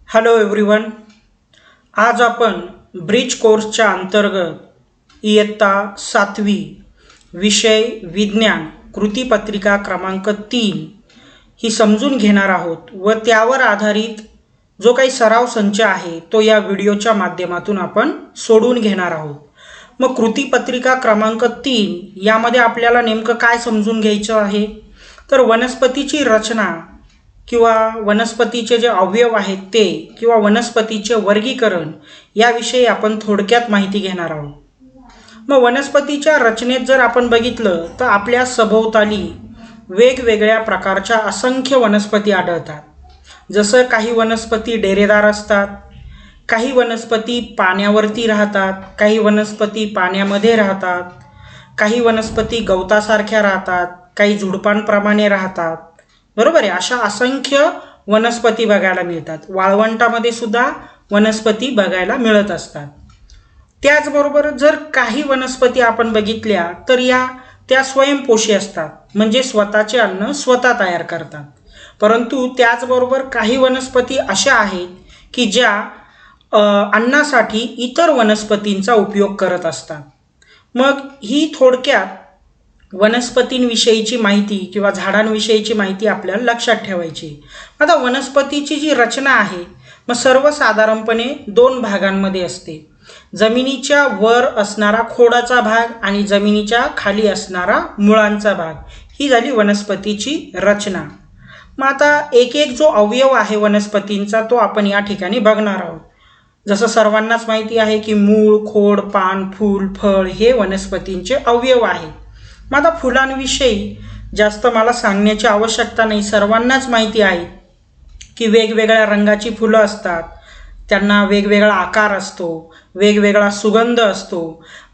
Hello everyone. आज आपण bridge कोर्सच्या अंतर्गत इयत्ता 7वी विषय विज्ञान कृतीपत्रिका क्रमांक 3 ही समजून घेणार आहोत व त्यावर आधारित जो काही सराव संच आहे तो या व्हिडिओच्या माध्यमातून आपण सोडून घेणार आहोत. मग कृतीपत्रिका क्रमांक 3 यामध्ये आपल्याला नेमकं काय समजून घ्यायचं आहे, तर वनस्पतीची रचना किंवा वनस्पतीचे जे अवयव आहेत ते किंवा वनस्पतीचे वर्गीकरण याविषयी आपण थोडक्यात माहिती घेणार आहोत. मग वनस्पतीच्या रचनेत जर आपण बघितलं तर आपल्या सभोवताली वेगवेगळ्या प्रकारच्या असंख्य वनस्पती आढळतात. जसं काही वनस्पती डेरेदार असतात, काही वनस्पती पाण्यावरती राहतात, काही वनस्पती पाण्यामध्ये राहतात, काही वनस्पती गवतासारख्या राहतात, काही झुडपांप्रमाणे राहतात. बरोबर आहे. अशा असंख्य वनस्पती बघायला मिळतात. वाळवंटामध्ये सुद्धा वनस्पती बघायला मिळत असतात. त्याचबरोबर जर काही वनस्पती आपण बघितल्या तर त्या स्वयंपोषी असतात, म्हणजे स्वतःचे अन्न स्वतः तयार करतात. परंतु त्याचबरोबर काही वनस्पती अशा आहेत की ज्या अन्नासाठी इतर वनस्पतींचा उपयोग करत असतात. मग ही थोडक्यात वनस्पतींविषयीची माहिती किंवा झाडांविषयीची माहिती आपल्याला लक्षात ठेवायची. आता वनस्पतीची जी रचना आहे मग सर्वसाधारणपणे 2 भागांमध्ये असते. जमिनीच्या वर असणारा खोडाचा भाग आणि जमिनीच्या खाली असणारा मुळांचा भाग, ही झाली वनस्पतीची रचना. मग आता एक एक जो अवयव आहे वनस्पतींचा तो आपण या ठिकाणी बघणार आहोत. जसं सर्वांनाच माहिती आहे की मूळ, खोड, पान, फूल, फळ हे वनस्पतींचे अवयव आहेत. मग आता फुलांविषयी जास्त मला सांगण्याची आवश्यकता नाही. सर्वांनाच माहिती आहे की वेगवेगळ्या रंगाची फुलं असतात, त्यांना वेगवेगळा आकार असतो, वेगवेगळा सुगंध असतो.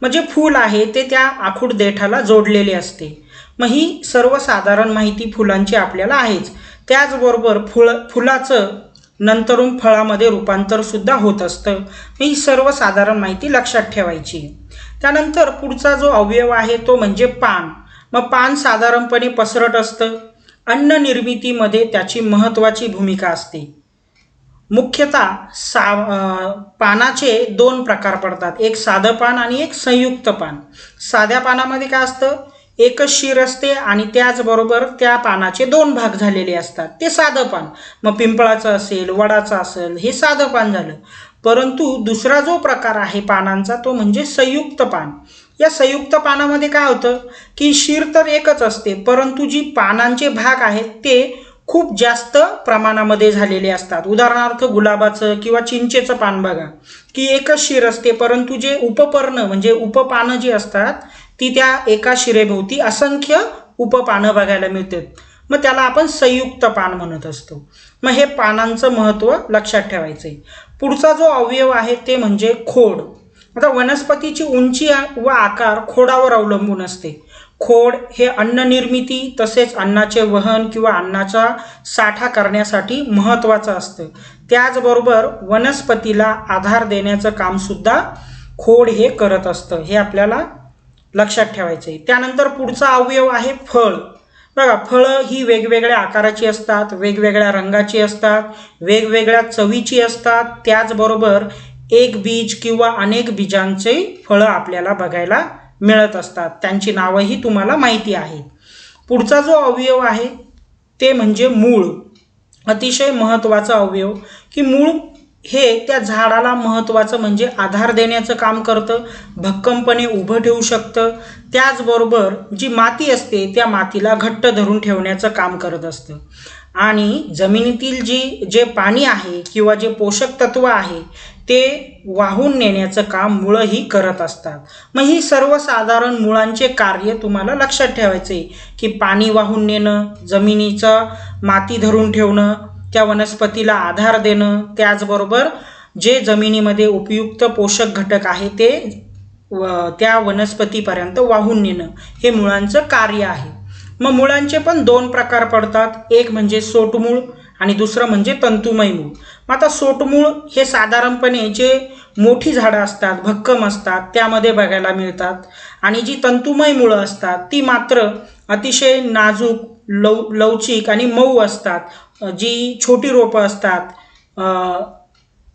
म्हणजे फूल आहे ते त्या आखूड देठाला जोडलेले असते. मग ही सर्वसाधारण माहिती फुलांची आपल्याला आहेच. त्याचबरोबर फुलाचं नंतरून फळामध्ये रूपांतर सुद्धा होत असतं. ही सर्वसाधारण माहिती लक्षात ठेवायची. त्यानंतर पुढचा जो अवयव आहे तो म्हणजे पान. मग पान साधारणपणे पसरट असतं. अन्न निर्मितीमध्ये त्याची महत्त्वाची भूमिका असते. मुख्यतः पानाचे 2 प्रकार पडतात, एक साधं पान आणि एक संयुक्त पान. साध्या पानामध्ये काय असतं, एकच शीर असते आणि त्याचबरोबर त्या पानाचे 2 भाग झालेले असतात, ते साधं पान. मग पिंपळाचं असेल, वडाचं असेल, हे साधं पान झालं. परंतु दुसरा जो प्रकार आहे पानांचा तो म्हणजे संयुक्त पान. या संयुक्त पानामध्ये काय होतं की शीर तर एकच असते, परंतु जी पानांचे भाग आहेत ते खूप जास्त प्रमाणामध्ये झालेले असतात. उदाहरणार्थ गुलाबाचं किंवा चिंचेचं पान बघा की एकच शीर असते, परंतु जे उपपर्ण म्हणजे उपपानं जी असतात ती त्या एका शिरेभोवती असंख्य उपपानं बघायला मिळतात. मग त्याला आपण संयुक्त पान म्हणत असतो. मग हे पानांचं महत्त्व लक्षात ठेवायचं आहे. पुढचा जो अवयव आहे ते म्हणजे खोड. आता वनस्पतीची उंची व आकार खोडावर अवलंबून असते. खोड हे अन्न निर्मिती तसेच अन्नाचे वहन किंवा अन्नाचा साठा करण्यासाठी महत्त्वाचं असतं. त्याचबरोबर वनस्पतीला आधार देण्याचं कामसुद्धा खोड हे करत असतं, हे आपल्याला लक्षात ठेवायचं आहे. त्यानंतर पुढचा अवयव आहे फळ. बघा, फळं ही वेगवेगळ्या आकाराची असतात, वेगवेगळ्या रंगाची असतात, वेगवेगळ्या चवीची असतात. त्याचबरोबर एक बीज किंवा अनेक बीजांचे फळं आपल्याला बघायला मिळत असतात. त्यांची नावंही तुम्हाला माहिती आहेत. पुढचा जो अवयव आहे ते म्हणजे मूळ. अतिशय महत्त्वाचा अवयव की मूळ हे त्या झाडाला महत्त्वाचं म्हणजे आधार देण्याचं काम करतं, भक्कमपणे उभं ठेवू शकतं. त्याचबरोबर जी माती असते त्या मातीला घट्ट धरून ठेवण्याचं काम करत असतं. आणि जमिनीतील जे पाणी आहे किंवा जे पोषक तत्व आहे ते वाहून नेण्याचं काम मुळंही करत असतात. मग ही सर्वसाधारण मुळांचे कार्य तुम्हाला लक्षात ठेवायचे की पाणी वाहून नेणं, जमिनीचं माती धरून ठेवणं, त्या वनस्पतीला आधार देणं, त्याचबरोबर जे जमिनीमध्ये उपयुक्त पोषक घटक आहे ते त्या वनस्पतीपर्यंत वाहून नेणं, हे मुळांचं कार्य आहे. मग मुळांचे पण 2 प्रकार पडतात, एक म्हणजे सोटमूळ आणि दुसरं म्हणजे तंतुमय मूळ. मग आता सोटमूळ हे साधारणपणे जे मोठी झाडं असतात, भक्कम असतात, त्यामध्ये बघायला मिळतात. आणि जी तंतुमय मुळं असतात ती मात्र अतिशय नाजूक, लवचिक आणि मऊ असतात. जी छोटी रोपं असतात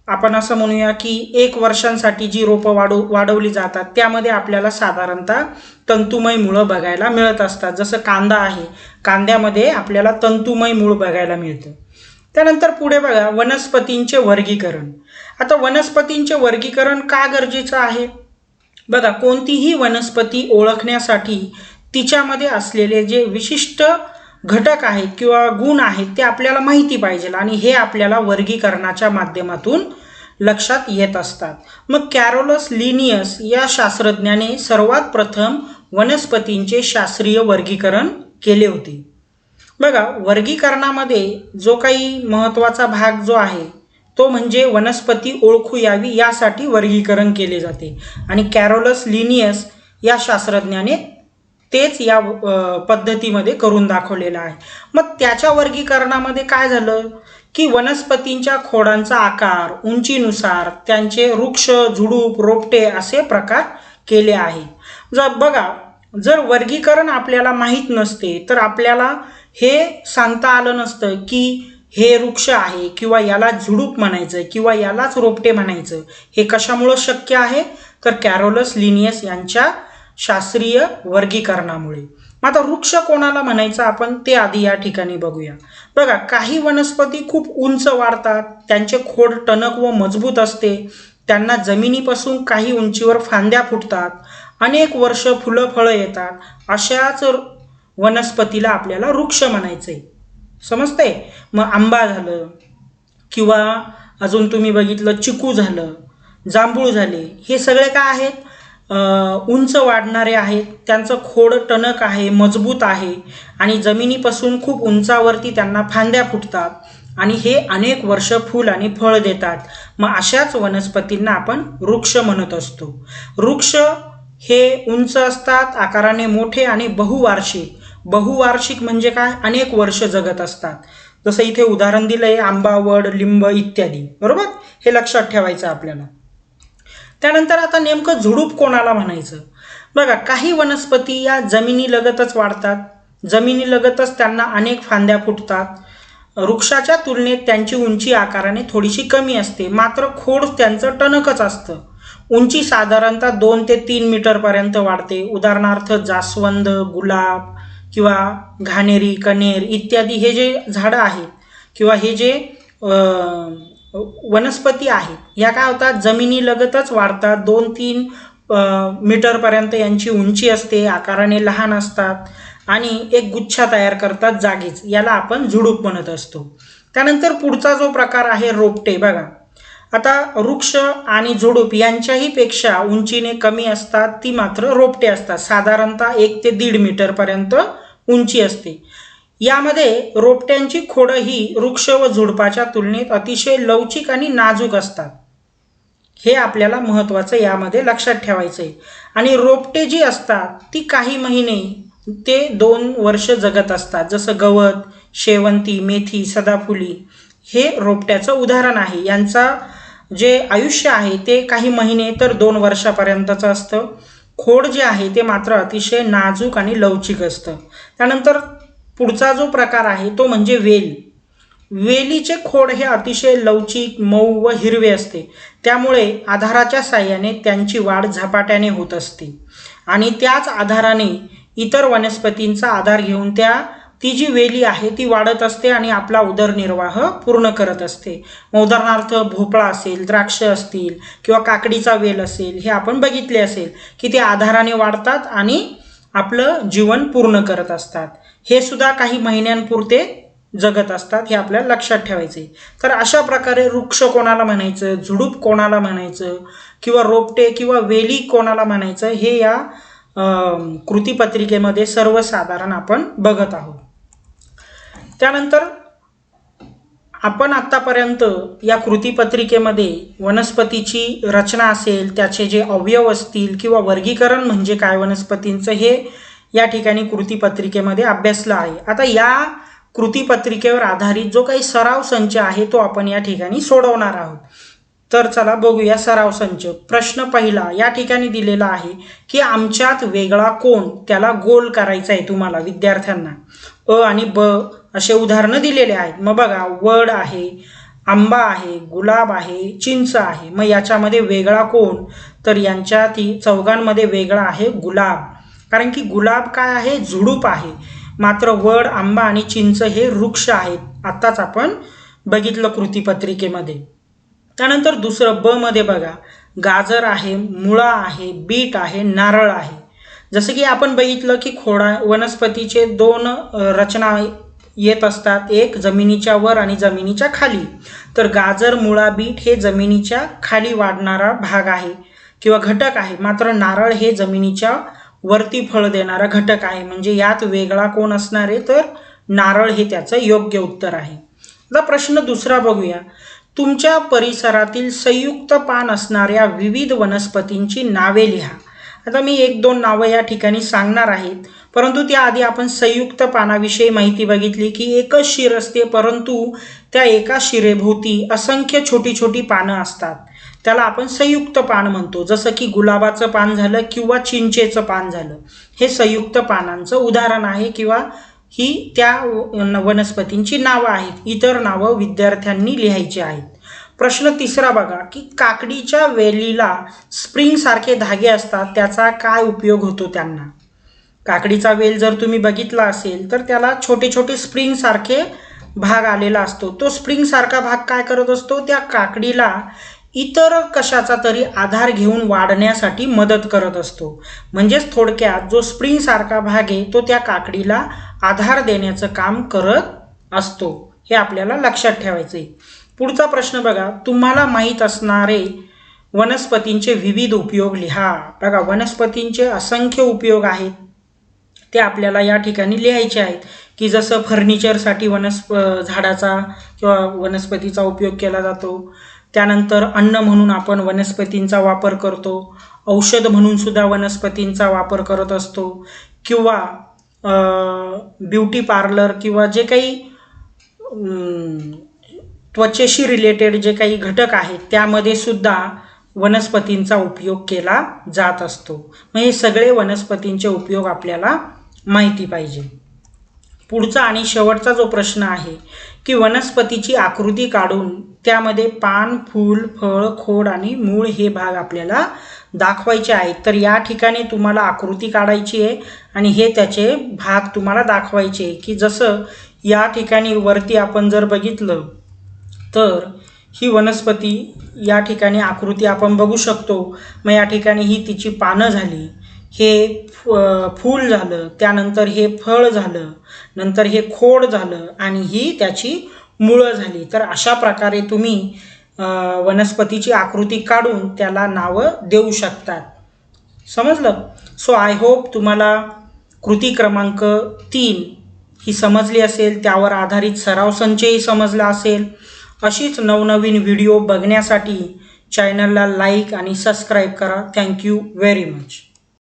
आपण असं म्हणूया की 1 वर्षांसाठी जी रोपं वाढवली जातात त्यामध्ये आपल्याला साधारणतः तंतुमय मुळं बघायला मिळत असतात. जसं कांदा आहे, कांद्यामध्ये आपल्याला तंतुमय मूळ बघायला मिळतं. त्यानंतर पुढे बघा वनस्पतींचे वर्गीकरण. आता वनस्पतींचे वर्गीकरण का गरजेचं आहे? बघा कोणतीही वनस्पती ओळखण्यासाठी तिच्यामध्ये असलेले जे विशिष्ट घटक आहेत किंवा गुण आहेत ते आपल्याला माहिती पाहिजे आणि हे आपल्याला वर्गीकरणाच्या माध्यमातून लक्षात येत असतात. मग कॅरोलस लिनियस या शास्त्रज्ञाने सर्वात प्रथम वनस्पतींचे शास्त्रीय वर्गीकरण केले होते. बघा वर्गीकरणामध्ये जो काही महत्त्वाचा भाग जो आहे तो म्हणजे वनस्पती ओळखू यावी यासाठी वर्गीकरण केले जाते आणि कॅरोलस लिनियस या शास्त्रज्ञाने तेच या पद्धतीमध्ये करून दाखवलेलं आहे. मग त्याच्या वर्गीकरणामध्ये काय झालं की वनस्पतींच्या खोडांचा आकार, उंचीनुसार त्यांचे वृक्ष, झुडूप, रोपटे असे प्रकार केले आहे. जर वर्गीकरण आपल्याला माहीत नसते तर आपल्याला हे सांगता आलं नसतं की हे वृक्ष आहे किंवा याला झुडूप म्हणायचं किंवा यालाच रोपटे म्हणायचं. हे कशामुळं शक्य आहे? तर कॅरोलस लिनियस यांच्या शास्त्रीय वर्गीकरणामुळे. मग आता वृक्ष कोणाला म्हणायचं आपण ते आधी या ठिकाणी बघूया. बघा काही वनस्पती खूप उंच वाढतात, त्यांचे खोड टणक व मजबूत असते, त्यांना जमिनीपासून काही उंचीवर फांद्या फुटतात, अनेक वर्ष फुलं फळं येतात, अशाच वनस्पतीला आपल्याला वृक्ष म्हणायचंय. समजतंय? मग आंबा झालं किंवा अजून तुम्ही बघितलं चिकू झालं, जांभूळ झाले, हे सगळे काय आहेत? उंच वाढणारे आहेत, त्यांचं खोड टणक आहे, मजबूत आहे आणि जमिनीपासून खूप उंचावरती त्यांना फांद्या फुटतात आणि हे अनेक वर्ष फूल आणि फळ देतात. मग अशाच वनस्पतींना आपण वृक्ष म्हणत असतो. वृक्ष हे उंच असतात, आकाराने मोठे आणि बहुवार्षिक. बहुवार्षिक म्हणजे काय? अनेक वर्ष जगत असतात. जसं इथे उदाहरण दिलंय आंबा, वड, लिंब इत्यादी. बरोबर? हे लक्षात ठेवायचं आपल्याला. त्यानंतर आता नेमकं झुडूप कोणाला म्हणायचं? बघा काही वनस्पती या जमिनीलगतच वाढतात, जमिनीलगतच त्यांना अनेक फांद्या फुटतात. वृक्षाच्या तुलनेत त्यांची उंची आकाराने थोडीशी कमी असते, मात्र खोड त्यांचं टणकच असतं. उंची साधारणतः 2 ते 3 मीटरपर्यंत वाढते. उदाहरणार्थ जास्वंद, गुलाब किंवा घाणेरी, कणेर इत्यादी हे जे झाडं आहेत किंवा हे जे वनस्पती आहेत या काय होतात? जमिनीलगतच वाढतात. 2-3 मीटरपर्यंत यांची उंची असते, आकाराने लहान असतात आणि एक गुच्छा तयार करतात जागीच. याला आपण झुडूप म्हणत असतो. त्यानंतर पुढचा जो प्रकार आहे रोपटे. बघा आता वृक्ष आणि झुडूप यांच्याही पेक्षा उंचीने कमी असतात, ती मात्र रोपटे असतात. साधारणतः 1 ते 1.5 मीटरपर्यंत उंची असते. यामध्ये रोपट्यांची खोडं ही वृक्ष व झुडपाच्या तुलनेत अतिशय लवचिक आणि नाजूक असतात. हे आपल्याला महत्त्वाचं यामध्ये लक्षात ठेवायचं आहे. आणि रोपटे जी असतात ती काही महिने ते 2 वर्ष जगत असतात. जसं गवत, शेवंती, मेथी, सदाफुली हे रोपट्याचं उदाहरण आहे. यांचा जे आयुष्य आहे ते काही महिने तर 2 वर्षापर्यंतचं असतं. खोड जे आहे ते मात्र अतिशय नाजूक आणि लवचिक असतं. त्यानंतर पुढचा जो प्रकार आहे तो म्हणजे वेल. वेलीचे खोड हे अतिशय लवचिक, मऊ व हिरवे असते. त्यामुळे आधाराच्या साहाय्याने त्यांची वाढ झपाट्याने होत असते आणि त्याच आधाराने इतर वनस्पतींचा आधार घेऊन ती जी वेली आहे ती वाढत असते आणि आपला उदरनिर्वाह पूर्ण करत असते. उदाहरणार्थ भोपळा असेल, द्राक्ष असतील किंवा काकडीचा वेल असेल, हे आपण बघितले असेल की ते आधाराने वाढतात आणि आपलं जीवन पूर्ण करत असतात. हे सुद्धा काही महिन्यांपुरते जगत असतात, हे आपल्याला लक्षात ठेवायचे. तर अशा प्रकारे वृक्ष कोणाला म्हणायचं, झुडूप कोणाला म्हणायचं किंवा रोपटे किंवा वेली कोणाला म्हणायचं हे या कृतीपत्रिकेमध्ये सर्वसाधारण आपण बघत आहोत. त्यानंतर आपण आत्तापर्यंत या कृतीपत्रिकेमध्ये वनस्पतीची रचना असेल, त्याचे जे अवयव असतील किंवा वर्गीकरण म्हणजे काय वनस्पतींचं हे या ठिकाणी कृतीपत्रिकेमध्ये अभ्यासलं आहे. आता या कृतीपत्रिकेवर आधारित जो काही सराव संच आहे तो आपण या ठिकाणी सोडवणार आहोत. तर चला बघूया सराव संच. प्रश्न पहिला या ठिकाणी दिलेला आहे की आमच्यात वेगळा कोण, त्याला गोल करायचा आहे तुम्हाला विद्यार्थ्यांना. अ आणि ब असे उदाहरणं दिलेले आहेत. मग बघा वड आहे, आंबा आहे, गुलाब आहे, चिंच आहे. मग याच्यामध्ये वेगळा कोण? तर यांच्यातील चौघांमध्ये वेगळा आहे गुलाब. कारण की गुलाब काय आहे? झुडूप आहे. मात्र वड, आंबा आणि चिंच हे वृक्ष आहेत. आत्ताच आपण बघितलं कृतीपत्रिकेमध्ये. त्यानंतर दुसरं ब मध्ये बघा, गाजर आहे, मुळा आहे, बीट आहे, नारळ आहे. जसं की आपण बघितलं की वनस्पतीचे दोन रचना येत असतात, एक जमिनीच्या वर आणि जमिनीच्या खाली. तर गाजर, मुळा, बीट हे जमिनीच्या खाली वाढणारा भाग आहे किंवा घटक आहे. मात्र नारळ हे जमिनीच्या वरती फळ देणारा घटक आहे. म्हणजे यात वेगळा कोण असणार आहे? तर नारळ हे त्याचं योग्य उत्तर आहे. आता प्रश्न दुसरा बघूया. तुमच्या परिसरातील संयुक्त पान असणाऱ्या विविध वनस्पतींची नावे लिहा. आता मी 1-2 नावं या ठिकाणी सांगणार आहेत, परंतु त्याआधी आपण संयुक्त पानाविषयी माहिती बघितली की एकच शिर असते, परंतु त्या एका शिरेभोवती असंख्य छोटी छोटी पानं असतात. त्याला आपण संयुक्त पान म्हणतो. जसं की गुलाबाचं पान झालं किंवा चिंचेचं पान झालं. हे संयुक्त पानांचं उदाहरण आहे किंवा ही त्या वनस्पतींची नावं आहेत. इतर नावं विद्यार्थ्यांनी लिहायची आहेत. प्रश्न तिसरा बघा की काकडीच्या वेलीला स्प्रिंग सारखे धागे असतात, त्याचा काय उपयोग होतो त्यांना? काकडीचा वेल जर तुम्ही बघितला असेल तर त्याला छोटे छोटे स्प्रिंग सारखे भाग आलेला असतो. तो स्प्रिंग सारखा भाग काय करत असतो? त्या काकडीला इतर कशाचा तरी आधार घेऊन वाढण्यासाठी मदत करत असतो. म्हणजेच थोडक्यात जो स्प्रिंग सारखा भाग आहे तो त्या काकडीला आधार देण्याचं काम करत असतो. हे आपल्याला लक्षात ठेवायचं आहे. पुढचा प्रश्न बघा, तुम्हाला माहीत असणारे वनस्पतींचे विविध उपयोग लिहा. बघा, वनस्पतींचे असंख्य उपयोग आहेत, ते आपल्याला या ठिकाणी लिहायचे आहेत. की जसं फर्निचरसाठी झाडाचा किंवा वनस्पतीचा उपयोग केला जातो. त्यानंतर अन्न म्हणून आपण वनस्पतींचा वापर करतो. औषध म्हणून सुद्धा वनस्पतींचा वापर करत असतो. किंवा ब्युटी पार्लर किंवा जे काही त्वचेशी रिलेटेड जे काही घटक आहेत त्यामध्ये सुद्धा वनस्पतींचा उपयोग केला जात असतो. मग हे सगळे वनस्पतींचे उपयोग आपल्याला माहिती पाहिजे. पुढचा आणि शेवटचा जो प्रश्न आहे की वनस्पतीची आकृती काढून त्यामध्ये पान, फूल, फळ, खोड आणि मूळ हे भाग आपल्याला दाखवायचे आहेत. तर या ठिकाणी तुम्हाला आकृती काढायची आहे आणि हे त्याचे भाग तुम्हाला दाखवायचे आहे. की जसं या ठिकाणी वरती आपण जर बघितलं तर ही वनस्पती या ठिकाणी आकृती आपण बघू शकतो. मग या ठिकाणी ही तिची पानं झाली, हे फूल झालं, त्यानंतर हे फळ झालं, नंतर हे खोड झालं आणि ही त्याची मुळं झाली. तर अशा प्रकारे तुम्ही वनस्पतीची आकृती काढून त्याला नावं देऊ शकतात. समजलं? सो आय होप तुम्हाला कृती क्रमांक 3 ही समजली असेल, त्यावर आधारित सराव संचही समजला असेल. अशीच नवनवीन व्हिडिओ बघण्यासाठी चॅनलला लाईक आणि सबस्क्राईब करा. Thank you very much.